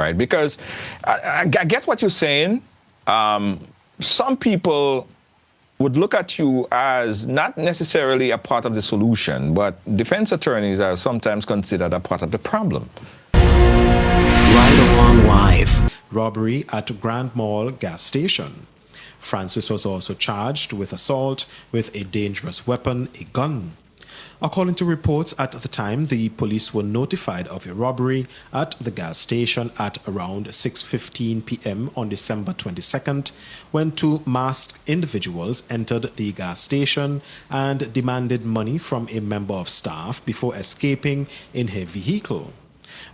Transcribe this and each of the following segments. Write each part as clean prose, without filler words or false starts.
right? Because I get what you're saying. Some people would look at you as not necessarily a part of the solution, but defense attorneys are sometimes considered a part of the problem. Ride Along Live. Robbery at Grand Mall gas station. Francis was also charged with assault with a dangerous weapon, a gun. According to reports at the time, the police were notified of a robbery at the gas station at around 6:15 p.m. on December 22nd, when two masked individuals entered the gas station and demanded money from a member of staff before escaping in a vehicle.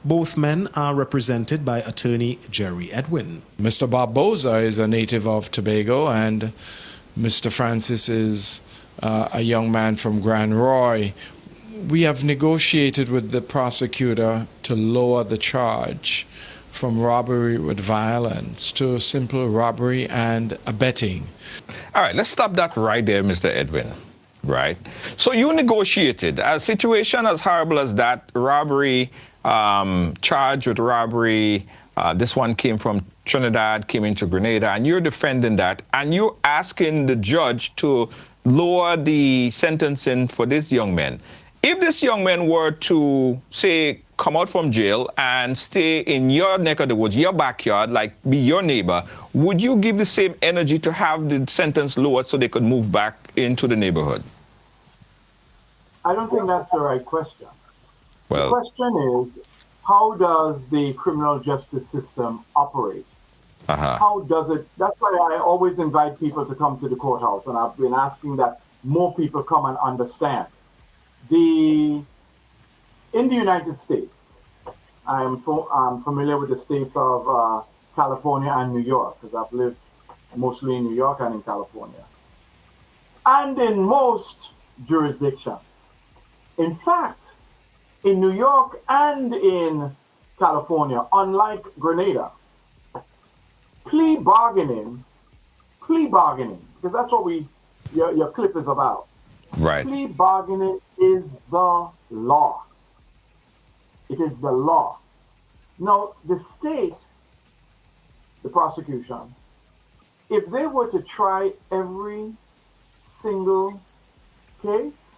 Both men are represented by attorney Jerry Edwin. Mr. Barboza is a native of Tobago, and Mr. Francis is a young man from Grand Roy. We have negotiated with the prosecutor to lower the charge from robbery with violence to simple robbery and abetting. All right, let's stop that right there, Mr. Edwin. Right? So you negotiated a situation as horrible as that, robbery, charged with robbery. This one came from Trinidad, came into Grenada, and you're defending that, and you're asking the judge to lower the sentencing for this young man. If this young man were to, say, come out from jail and stay in your neck of the woods, your backyard, like be your neighbor, would you give the same energy to have the sentence lowered so they could move back into the neighborhood? I don't think that's the right question. Well, the question is, how does the criminal justice system operate? How does it? That's why I always invite people to come to the courthouse, and I've been asking that more people come and understand. In the United States, I'm familiar with the states of California and New York, because I've lived mostly in New York and in California. And in most jurisdictions, in fact, in New York and in California, unlike Grenada, plea bargaining, because that's what your clip is about. right. Plea bargaining is the law. It is the law. Now, the state, the prosecution, if they were to try every single case,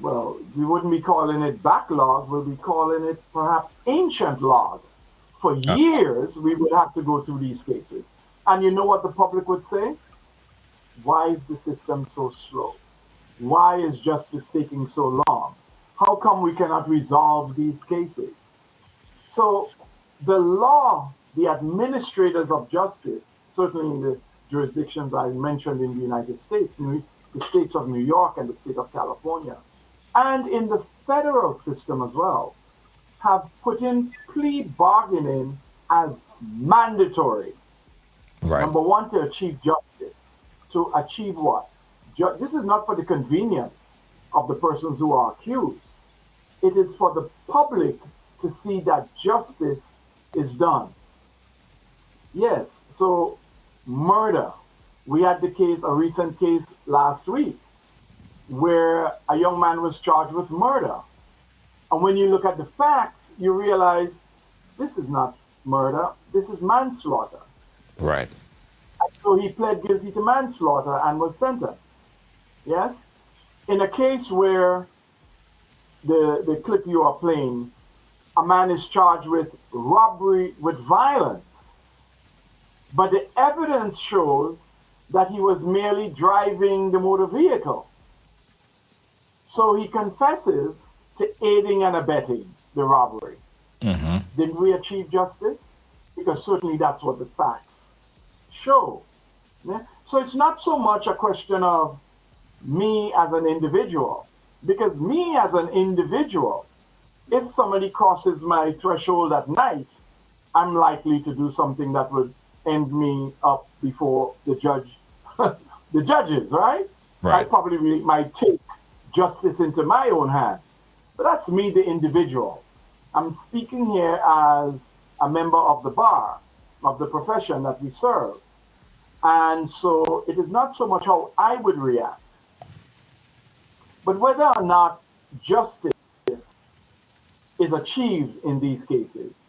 well, we wouldn't be calling it backlog, we'll be calling it perhaps ancient log. For years, we would have to go through these cases. And you know what the public would say? Why is the system so slow? Why is justice taking so long? How come we cannot resolve these cases? So the law, the administrators of justice, certainly in the jurisdictions I mentioned in the United States, the states of New York and the state of California, and in the federal system as well, have put in plea bargaining as mandatory. Right. Number one, to achieve justice. To achieve what? This is not for the convenience of the persons who are accused. It is for the public to see that justice is done. Yes, so murder. We had a recent case last week where a young man was charged with murder. And when you look at the facts, you realize this is not murder, this is manslaughter. Right. And so he pled guilty to manslaughter and was sentenced. Yes? In a case where the clip you are playing, a man is charged with robbery with violence, but the evidence shows that he was merely driving the motor vehicle. So he confesses to aiding and abetting the robbery. Mm-hmm. Didn't we achieve justice? Because certainly that's what the facts show. Yeah? So it's not so much a question of me as an individual, because me as an individual, if somebody crosses my threshold at night, I'm likely to do something that would end me up before the judge, the judges, right? I probably might take justice into my own hands. But that's me, the individual. I'm speaking here as a member of the bar, of the profession that we serve. And so it is not so much how I would react, but whether or not justice is achieved in these cases.